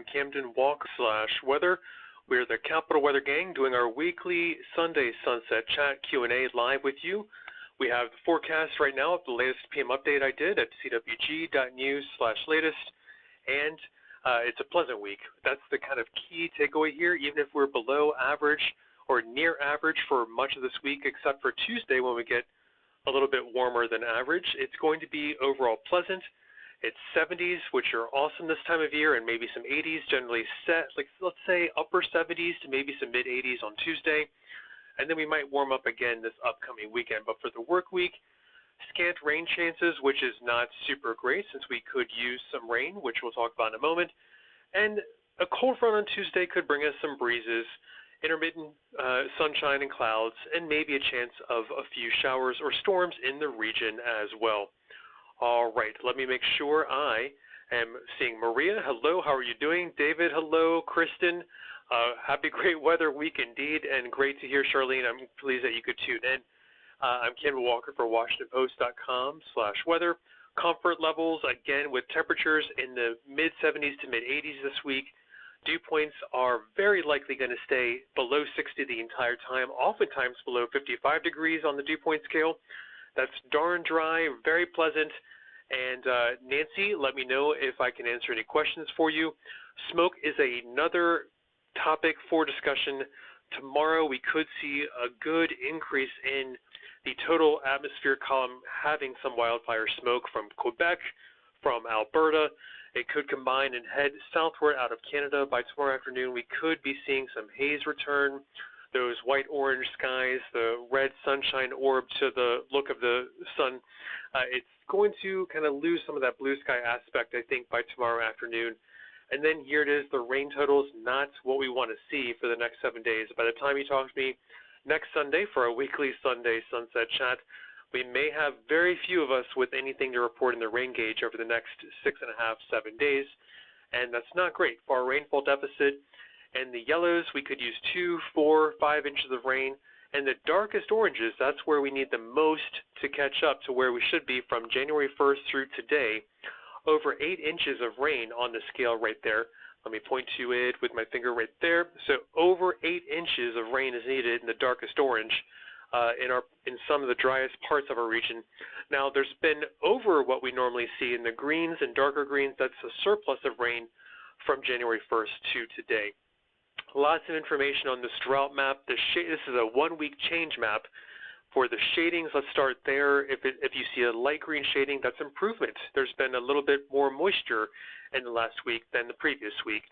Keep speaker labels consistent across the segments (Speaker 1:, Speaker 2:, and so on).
Speaker 1: Camden Walk / weather. We're the Capital Weather Gang doing our weekly Sunday sunset chat Q&A live with you. We have the forecast right now of the latest PM update I did at CWG.news /latest, and it's a pleasant week. That's the kind of key takeaway here, even if we're below average or near average for much of this week, except for Tuesday when we get a little bit warmer than average. It's going to be overall pleasant. It's 70s, which are awesome this time of year, and maybe some 80s, generally set, like let's say upper 70s to maybe some mid 80s on Tuesday. And then we might warm up again this upcoming weekend. But for the work week, scant rain chances, which is not super great since we could use some rain, which we'll talk about in a moment. And a cold front on Tuesday could bring us some breezes, intermittent sunshine and clouds, and maybe a chance of a few showers or storms in the region as well. All right, let me make sure I am seeing Maria. Hello, how are you doing? David, hello. Kristen, happy great weather week indeed, and great to hear Charlene. I'm pleased that you could tune in. I'm Ken Walker for WashingtonPost.com/weather. Comfort levels, again, with temperatures in the mid-70s to mid-80s this week. Dew points are very likely going to stay below 60 the entire time, oftentimes below 55 degrees on the dew point scale. That's darn dry, very pleasant. And Nancy, let me know if I can answer any questions for you. Smoke is another topic for discussion. Tomorrow we could see a good increase in the total atmospheric column having some wildfire smoke from Quebec, from Alberta. It could combine and head southward out of Canada. By tomorrow afternoon, we could be seeing some haze return. Those white-orange skies, the red sunshine orb to the look of the sun, it's going to kind of lose some of that blue sky aspect, I think, by tomorrow afternoon. And then here it is, the rain totals, not what we want to see for the next 7 days. By the time you talk to me next Sunday for our weekly Sunday sunset chat, we may have very few of us with anything to report in the rain gauge over the next 6.5, 7 days. And that's not great for our rainfall deficit. And the yellows, we could use 2, 4, 5 inches of rain. And the darkest oranges, that's where we need the most to catch up to where we should be from January 1st through today. Over 8 inches of rain on the scale right there. Let me point to it with my finger right there. So over 8 inches of rain is needed in the darkest orange in some of the driest parts of our region. Now, there's been over what we normally see in the greens and darker greens. That's a surplus of rain from January 1st to today. Lots of information on this drought map. This is a 1-week change map. For the shadings, let's start there. If you see a light green shading, that's improvement. There's been a little bit more moisture in the last week than the previous week.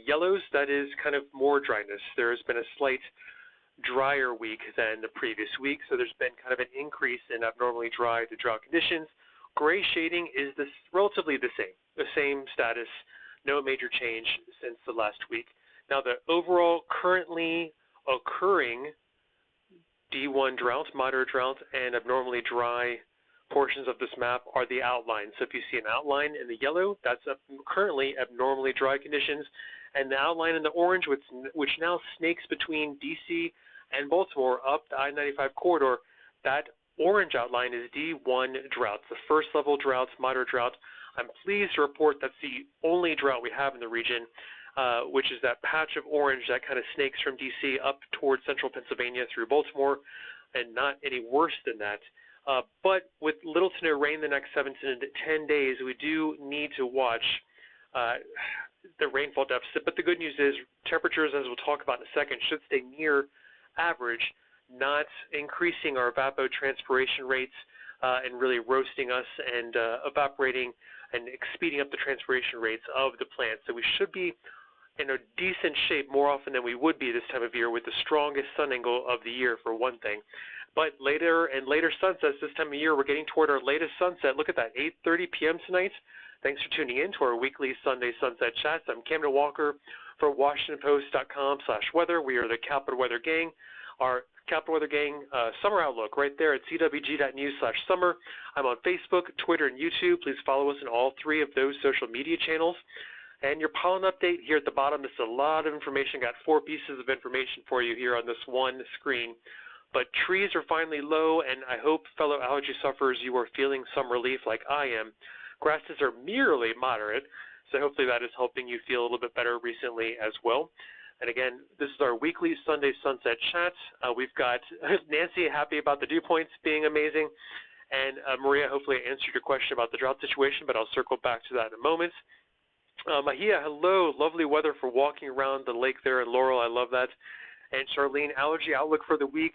Speaker 1: Yellows, that is kind of more dryness. There has been a slight drier week than the previous week, so there's been kind of an increase in abnormally dry to drought conditions. Gray shading is relatively the same status, no major change since the last week. Now, the overall currently occurring D1 drought, moderate drought, and abnormally dry portions of this map are the outlines. So if you see an outline in the yellow, that's currently abnormally dry conditions. And the outline in the orange, which now snakes between D.C. and Baltimore up the I-95 corridor, that orange outline is D1 droughts, the first level droughts, moderate drought. I'm pleased to report that's the only drought we have in the region. Which is that patch of orange that kind of snakes from D.C. up towards central Pennsylvania through Baltimore, and not any worse than that. But with little to no rain the next 7 to 10 days, we do need to watch the rainfall deficit. But the good news is temperatures, as we'll talk about in a second, should stay near average, not increasing our evapotranspiration rates and really roasting us and evaporating and speeding up the transpiration rates of the plants. So we should be in a decent shape more often than we would be this time of year with the strongest sun angle of the year, for one thing. But later and later sunsets this time of year, we're getting toward our latest sunset. Look at that, 8:30 p.m. tonight. Thanks for tuning in to our weekly Sunday sunset chats. I'm Camden Walker for WashingtonPost.com/weather. We are the Capital Weather Gang. Our Capital Weather Gang summer outlook right there at CWG.news/summer. I'm on Facebook, Twitter, and YouTube. Please follow us on all 3 of those social media channels. And your pollen update here at the bottom. This is a lot of information. Got 4 pieces of information for you here on this one screen. But trees are finally low, and I hope, fellow allergy sufferers, you are feeling some relief like I am. Grasses are merely moderate, So hopefully that is helping you feel a little bit better recently as well. And again, this is our weekly Sunday Sunset Chat. We've got Nancy happy about the dew points being amazing. And Maria, hopefully I answered your question about the drought situation, but I'll circle back to that in a moment. Mahia, hello. Lovely weather for walking around the lake there in Laurel. I love that. And Charlene, allergy outlook for the week.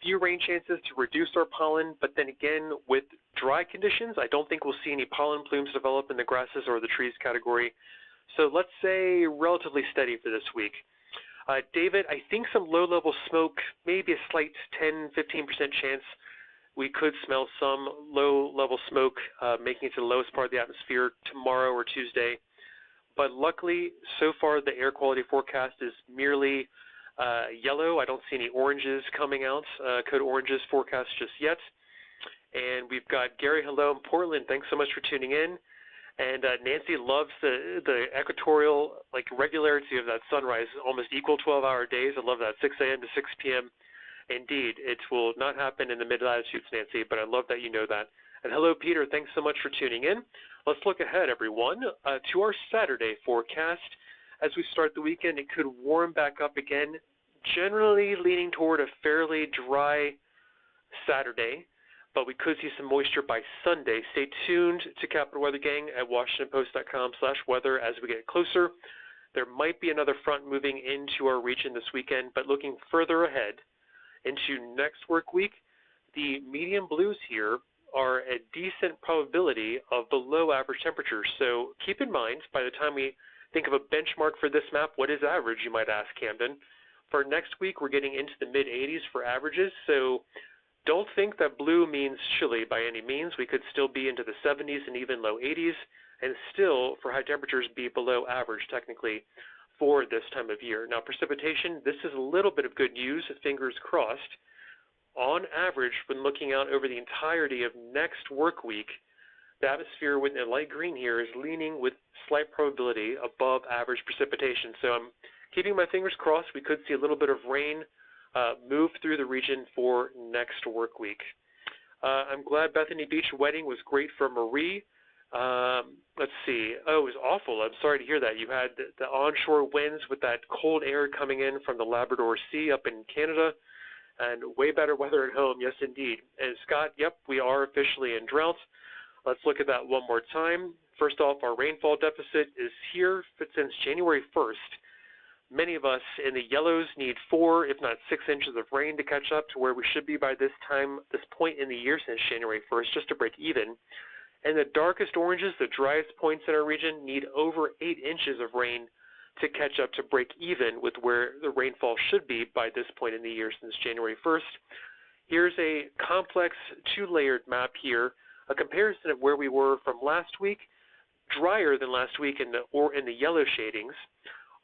Speaker 1: Few rain chances to reduce our pollen, but then again, with dry conditions, I don't think we'll see any pollen plumes develop in the grasses or the trees category. So let's say relatively steady for this week. David, I think some low-level smoke, maybe a slight 10-15% chance we could smell some low-level smoke making it to the lowest part of the atmosphere tomorrow or Tuesday. But luckily, so far the air quality forecast is merely yellow. I don't see any oranges coming out, code oranges forecast just yet. And we've got Gary, hello in Portland. Thanks so much for tuning in. And Nancy loves the equatorial regularity of that sunrise, almost equal 12-hour days. I love that, 6 a.m. to 6 p.m. Indeed, it will not happen in the mid-latitudes, Nancy, but I love that you know that. And hello, Peter. Thanks so much for tuning in. Let's look ahead, everyone, to our Saturday forecast. As we start the weekend, it could warm back up again, generally leaning toward a fairly dry Saturday, but we could see some moisture by Sunday. Stay tuned to Capital Weather Gang at WashingtonPost.com/weather as we get closer. There might be another front moving into our region this weekend, but looking further ahead into next work week, the medium blues here are a decent probability of below average temperatures. So keep in mind, by the time we think of a benchmark for this map, what is average, you might ask, Camden? For next week, we're getting into the mid-80s for averages, so don't think that blue means chilly by any means. We could still be into the 70s and even low 80s, and still, for high temperatures, be below average technically for this time of year. Now, precipitation, this is a little bit of good news, fingers crossed. On average, when looking out over the entirety of next work week, the atmosphere with the light green here is leaning with slight probability above average precipitation. So I'm keeping my fingers crossed. We could see a little bit of rain move through the region for next work week. I'm glad Bethany Beach wedding was great for Marie. Let's see. Oh, it was awful. I'm sorry to hear that. You had the onshore winds with that cold air coming in from the Labrador Sea up in Canada, and way better weather at home. Yes, indeed. And Scott, yep, we are officially in drought. Let's look at that one more time. First off, our rainfall deficit is here since January 1st. Many of us in the yellows need 4, if not 6 inches of rain to catch up to where we should be by this point in the year since January 1st, just to break even. And the darkest oranges, the driest points in our region, need over 8 inches of rain to catch up to break even with where the rainfall should be by this point in the year since January 1st. Here's a complex 2-layered map here, a comparison of where we were from last week, drier than last week in the yellow shadings,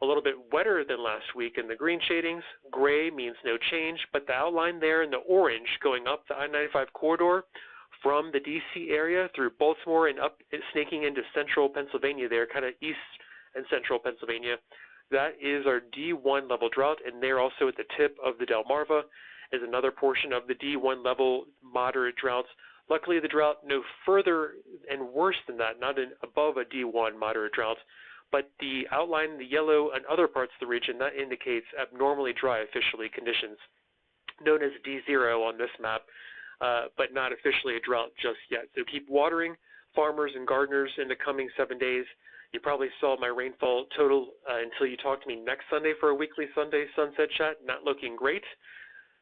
Speaker 1: a little bit wetter than last week in the green shadings. Gray means no change, but the outline there in the orange going up the I-95 corridor from the D.C. area through Baltimore and up, snaking into central Pennsylvania there, kind of east and central Pennsylvania. That is our D1 level drought, and there also at the tip of the Delmarva is another portion of the D1 level moderate droughts. Luckily, the drought no further and worse than that, not above a D1 moderate drought, but the outline in the yellow and other parts of the region, that indicates abnormally dry officially conditions, known as D0 on this map, but not officially a drought just yet. So keep watering, farmers and gardeners, in the coming 7 days. You probably saw my rainfall total until you talked to me next Sunday for a weekly Sunday Sunset Chat. Not looking great.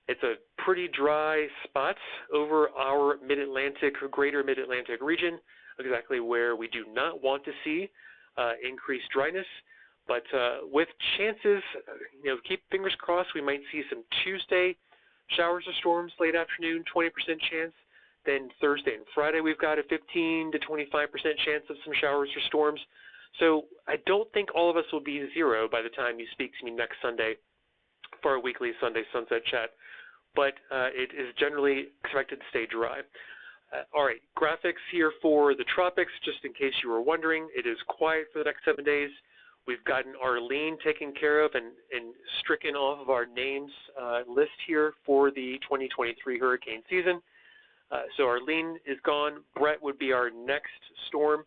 Speaker 1: It's a pretty dry spot over our mid-Atlantic, greater mid-Atlantic region, exactly where we do not want to see increased dryness. But with chances, keep fingers crossed, we might see some Tuesday showers or storms late afternoon, 20% chance. Then Thursday and Friday, we've got a 15 to 25% chance of some showers or storms. So I don't think all of us will be 0 by the time you speak to me next Sunday for our weekly Sunday Sunset Chat. But it is generally expected to stay dry. All right, graphics here for the tropics, just in case you were wondering. It is quiet for the next 7 days. We've gotten Arlene taken care of and stricken off of our names list here for the 2023 hurricane season. So Arlene is gone. Brett would be our next storm.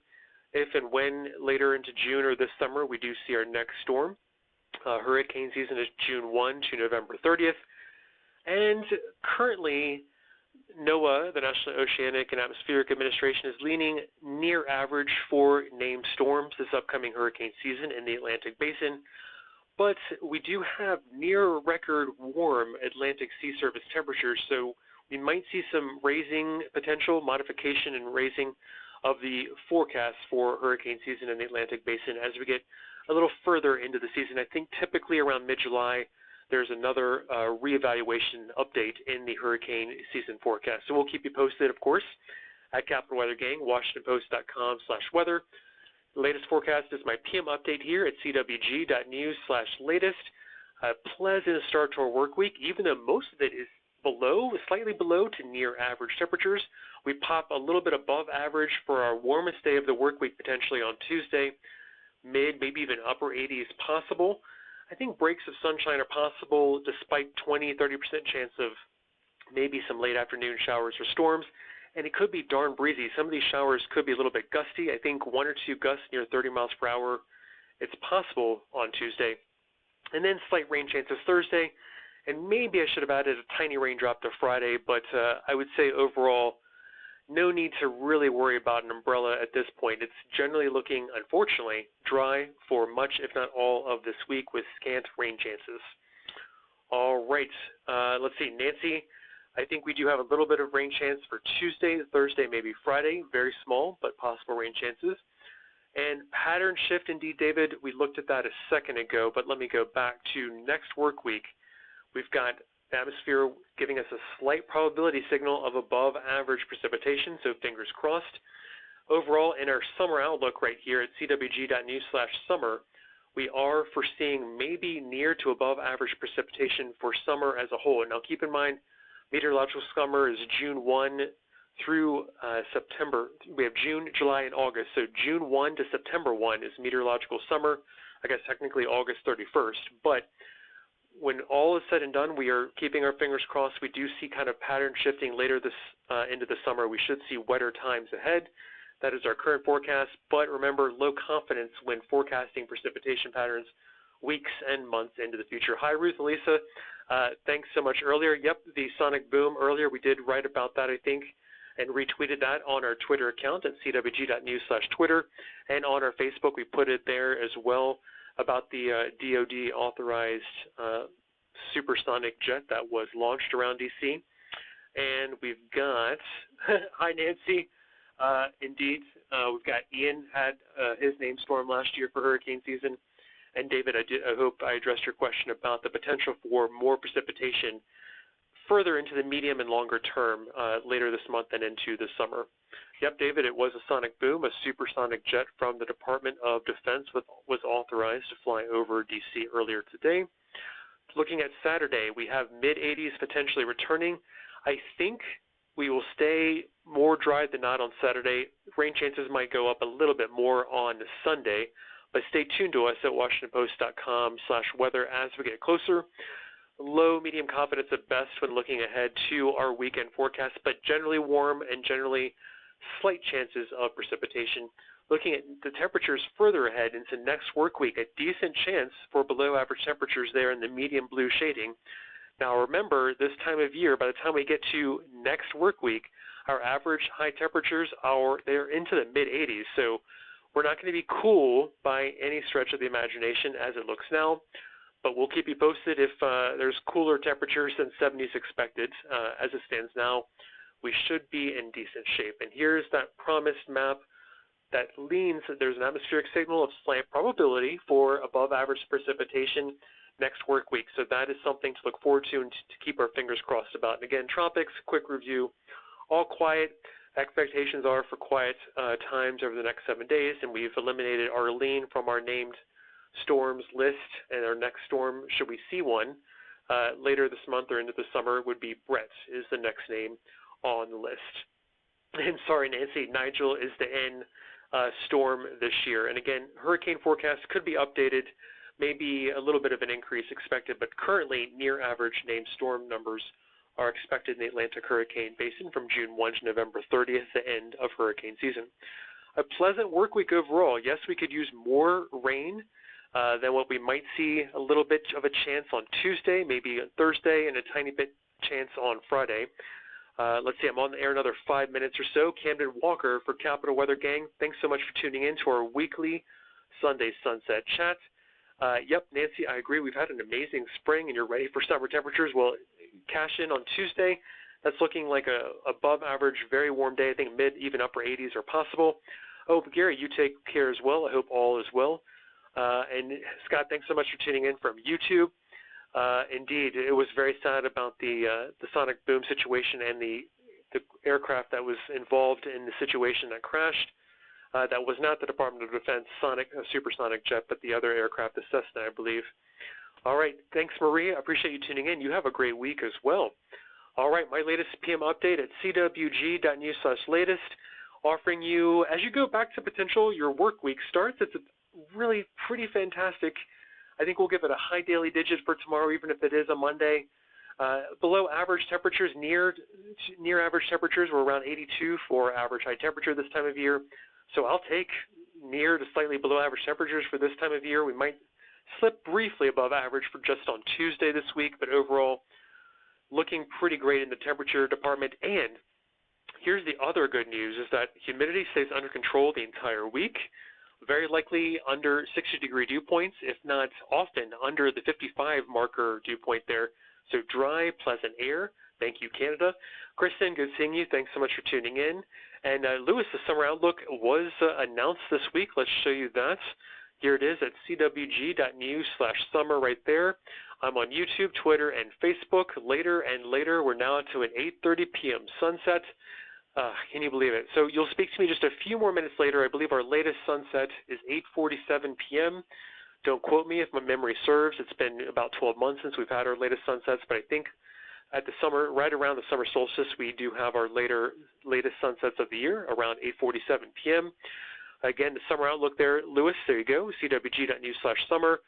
Speaker 1: if and when later into June or this summer we do see our next storm. Hurricane season is June 1 to November 30th. And currently, NOAA, the National Oceanic and Atmospheric Administration, is leaning near average for named storms this upcoming hurricane season in the Atlantic Basin. But we do have near record warm Atlantic sea surface temperatures, so we might see some raising potential, modification and raising of the forecast for hurricane season in the Atlantic Basin as we get a little further into the season. I think typically around mid-July, there's another reevaluation update in the hurricane season forecast. So we'll keep you posted, of course, at Capital Weather Gang, WashingtonPost.com/weather. The latest forecast is my PM update here at CWG.news/latest. A pleasant start to our work week, even though most of it is slightly below to near average temperatures. We pop a little bit above average for our warmest day of the work week potentially on Tuesday. Mid, maybe even upper 80s possible. I think breaks of sunshine are possible despite 20-30% chance of maybe some late afternoon showers or storms. And it could be darn breezy. Some of these showers could be a little bit gusty. I think 1 or 2 gusts near 30 miles per hour, it's possible on Tuesday. And then slight rain chances Thursday. And maybe I should have added a tiny raindrop to Friday, but I would say overall, no need to really worry about an umbrella at this point. It's generally looking, unfortunately, dry for much, if not all, of this week with scant rain chances. All right, let's see. Nancy, I think we do have a little bit of rain chance for Tuesday, Thursday, maybe Friday. Very small, but possible rain chances. And pattern shift, indeed, David, we looked at that a second ago, but let me go back to next work week. We've got the atmosphere giving us a slight probability signal of above average precipitation, so fingers crossed. Overall, in our summer outlook right here at CWG.news/summer, we are foreseeing maybe near to above average precipitation for summer as a whole. Now keep in mind, meteorological summer is June 1 through September. We have June, July, and August. So June 1 to September 1 is meteorological summer. I guess technically August 31st. But when all is said and done, we are keeping our fingers crossed. We do see kind of pattern shifting later this into the summer. We should see wetter times ahead. That is our current forecast. But remember, low confidence when forecasting precipitation patterns weeks and months into the future. Hi, Ruth and Lisa. Thanks so much earlier. Yep, the sonic boom earlier, we did write about that, I think, and retweeted that on our Twitter account at CWG.news/Twitter. And on our Facebook, we put it there as well about the DoD authorized supersonic jet that was launched around D.C. And we've got, hi Nancy, indeed, we've got Ian had his name storm last year for hurricane season. And David, I hope I addressed your question about the potential for more precipitation further into the medium and longer term later this month and into the summer. Yep, David, it was a sonic boom. A supersonic jet from the Department of Defense was authorized to fly over D.C. earlier today. Looking at Saturday, we have mid-80s potentially returning. I think we will stay more dry than not on Saturday. Rain chances might go up a little bit more on Sunday, but stay tuned to us at WashingtonPost.com/weather as we get closer. Low, medium confidence at best when looking ahead to our weekend forecast, but generally warm and generally slight chances of precipitation. Looking at the temperatures further ahead into next work week, a decent chance for below average temperatures there in the medium blue shading. Now remember, this time of year, by the time we get to next work week, our average high temperatures they're into the mid-80s, so we're not going to be cool by any stretch of the imagination as it looks now. But we'll keep you posted if there's cooler temperatures than 70s expected. As it stands now, we should be in decent shape. And here's that promised map that leans that there's an atmospheric signal of slight probability for above average precipitation next work week. So that is something to look forward to and to keep our fingers crossed about. And again, tropics, quick review, all quiet. Expectations are for quiet times over the next 7 days, and we've eliminated Arlene from our named storms list, and our next storm, should we see one later this month or into the summer, would be Brett is the next name on the list. And sorry, Nancy, Nigel is the N storm this year. And again, hurricane forecasts could be updated, maybe a little bit of an increase expected, but currently near average named storm numbers are expected in the Atlantic hurricane basin from June 1 to November 30th, the end of hurricane season. a pleasant work week overall. Yes, we could use more rain than what we might see a little bit of a chance on Tuesday, maybe on Thursday, and a tiny bit chance on Friday. Let's see, I'm on the air another 5 minutes or so. Camden Walker for Capital Weather Gang. Thanks so much for tuning in to our weekly Sunday Sunset Chat. Yep, Nancy, I agree. We've had an amazing spring, and you're ready for summer temperatures. Well, cash in on Tuesday. That's looking like a above average, very warm day. I think mid, even upper 80s are possible. Oh, but Gary, you take care as well. I hope all is well. And Scott, thanks so much for tuning in from YouTube. Indeed, it was very sad about the sonic boom situation and the aircraft that was involved in the situation that crashed. That was not the Department of Defense supersonic jet, but the other aircraft, the Cessna, I believe. All right, thanks, Maria. I appreciate you tuning in. You have a great week as well. All right, my latest PM update at CWG.news/latest, offering you, as you go back to potential, your work week starts. It's really pretty fantastic. I think we'll give it a high daily digit for tomorrow, even if it is a Monday. Below average temperatures, near average temperatures, we're around 82 for average high temperature this time of year. So I'll take near to slightly below average temperatures for this time of year. We might slip briefly above average for just on Tuesday this week, but overall looking pretty great in the temperature department. And here's the other good news is that humidity stays under control the entire week. Very likely under 60-degree dew points, if not often under the 55 marker dew point there. So dry, pleasant air. Thank you, Canada. Kristen, good seeing you. Thanks so much for tuning in. And Lewis, the summer outlook was announced this week. Let's show you that. Here it is at CWG.news/summer right there. I'm on YouTube, Twitter, and Facebook. Later and later, we're now to an 8:30 p.m. sunset. Can you believe it? So you'll speak to me just a few more minutes later. I believe our latest sunset is 8:47 p.m. Don't quote me if my memory serves. It's been about 12 months since we've had our latest sunsets, but I think at the summer, right around the summer solstice, we do have our latest sunsets of the year around 8:47 p.m. Again, the summer outlook there, Lewis, there you go, CWG.news/summer.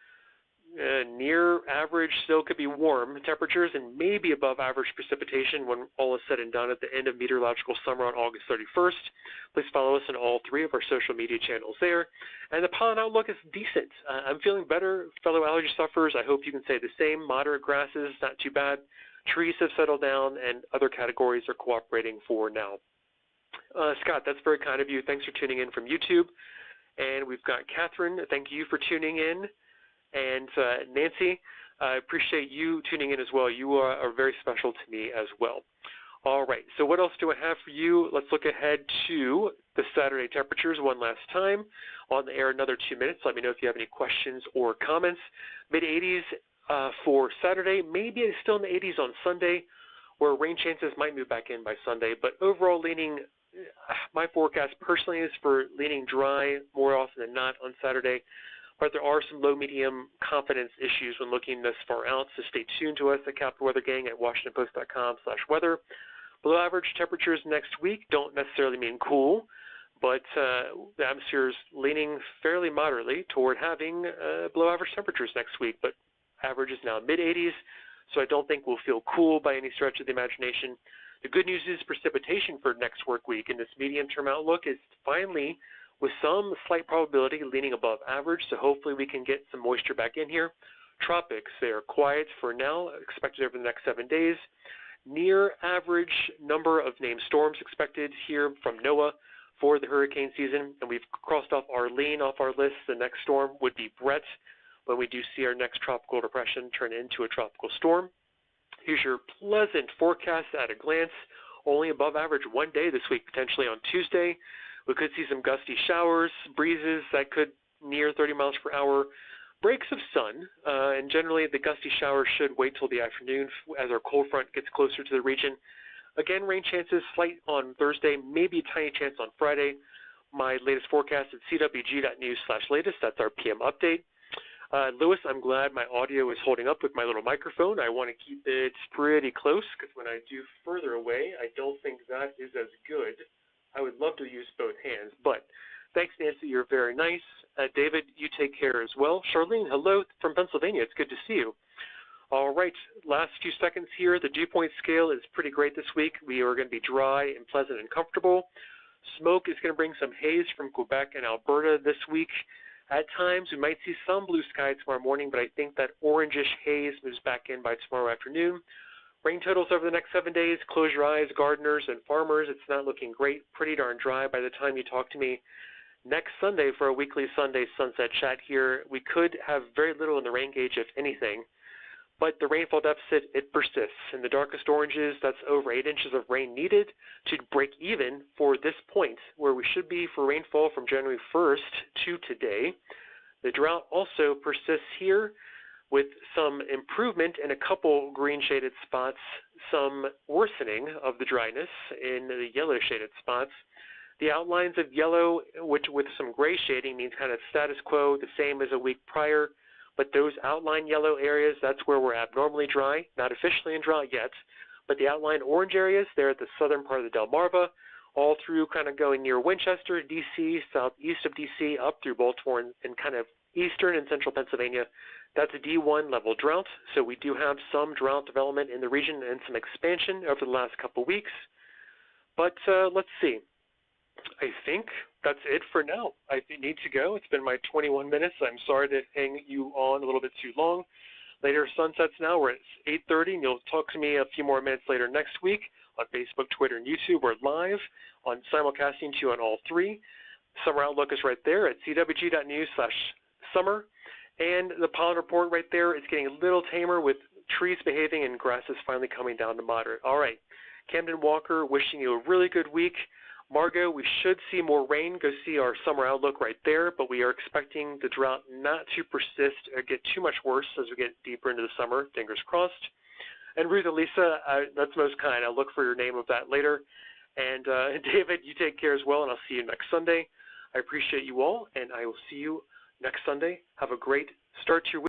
Speaker 1: Near average, still could be warm temperatures and maybe above average precipitation when all is said and done at the end of meteorological summer on August 31st. Please follow us on all three of our social media channels there. And the pollen outlook is decent. I'm feeling better, fellow allergy sufferers. I hope you can say the same. Moderate grasses, not too bad. Trees have settled down, and other categories are cooperating for now. Scott, that's very kind of you. Thanks for tuning in from YouTube. And we've got Catherine. Thank you for tuning in. And Nancy, I appreciate you tuning in as well. You are very special to me as well. All right, so what else do I have for you? Let's look ahead to the Saturday temperatures one last time. On the air another 2 minutes. Let me know if you have any questions or comments. Mid-80s for Saturday, maybe it's still in the 80s on Sunday, where rain chances might move back in by Sunday. But overall leaning, my forecast personally is for leaning dry more often than not on Saturday. But there are some low-medium confidence issues when looking this far out, so stay tuned to us at Capital Weather Gang at WashingtonPost.com/weather. Below average temperatures next week don't necessarily mean cool, but the atmosphere is leaning fairly moderately toward having below average temperatures next week, but average is now mid-80s, so I don't think we'll feel cool by any stretch of the imagination. The good news is precipitation for next work week, and this medium-term outlook is finally, with some slight probability, leaning above average, so hopefully we can get some moisture back in here. Tropics, they are quiet for now, expected over the next 7 days. Near average number of named storms expected here from NOAA for the hurricane season, and we've crossed off Arlene off our list. The next storm would be Brett when we do see our next tropical depression turn into a tropical storm. Here's your pleasant forecast at a glance. Only above average 1 day this week, potentially on Tuesday. We could see some gusty showers, breezes that could near 30 miles per hour, breaks of sun, and generally the gusty showers should wait till the afternoon as our cold front gets closer to the region. Again, rain chances slight on Thursday, maybe a tiny chance on Friday. My latest forecast at CWG.news/latest. That's our PM update. Lewis, I'm glad my audio is holding up with my little microphone. I want to keep it pretty close because when I do further away, I don't think that is as good. I would love to use both hands, but thanks, Nancy. You're very nice. David, you take care as well. Charlene, hello from Pennsylvania. It's good to see you. All right, last few seconds here. The dew point scale is pretty great this week. We are going to be dry and pleasant and comfortable. Smoke is going to bring some haze from Quebec and Alberta this week. At times, we might see some blue sky tomorrow morning, but I think that orangish haze moves back in by tomorrow afternoon. Rain totals over the next 7 days. Close your eyes, gardeners and farmers. It's not looking great. Pretty darn dry by the time you talk to me next Sunday for a weekly Sunday sunset chat here. We could have very little in the rain gauge, if anything. But the rainfall deficit, it persists. In the darkest oranges, that's over 8 inches of rain needed to break even for this point, where we should be for rainfall from January 1st to today. The drought also persists here with some improvement in a couple green shaded spots, some worsening of the dryness in the yellow shaded spots. The outlines of yellow, which with some gray shading means kind of status quo, the same as a week prior. But those outline yellow areas, that's where we're abnormally dry, not officially in drought yet. But the outline orange areas, they're at the southern part of the Delmarva, all through kind of going near Winchester, D.C., southeast of D.C., up through Baltimore and kind of eastern and central Pennsylvania. That's a D1 level drought, so we do have some drought development in the region and some expansion over the last couple weeks. But let's see. I think that's it for now. I need to go. It's been my 21 minutes. I'm sorry to hang you on a little bit too long. Later sunsets now. We're at 8:30, and you'll talk to me a few more minutes later next week on Facebook, Twitter, and YouTube. We're live on simulcasting to you on all three. Summer Outlook is right there at CWG.news/summer. And the pollen report right there is getting a little tamer with trees behaving and grasses finally coming down to moderate. All right. Camden Walker, wishing you a really good week. Margot, we should see more rain. Go see our summer outlook right there, but we are expecting the drought not to persist or get too much worse as we get deeper into the summer. Fingers crossed. And Ruth Elisa, that's most kind. I'll look for your name of that later. And David, you take care as well, and I'll see you next Sunday. I appreciate you all, and I will see you next Sunday. Have a great start to your week.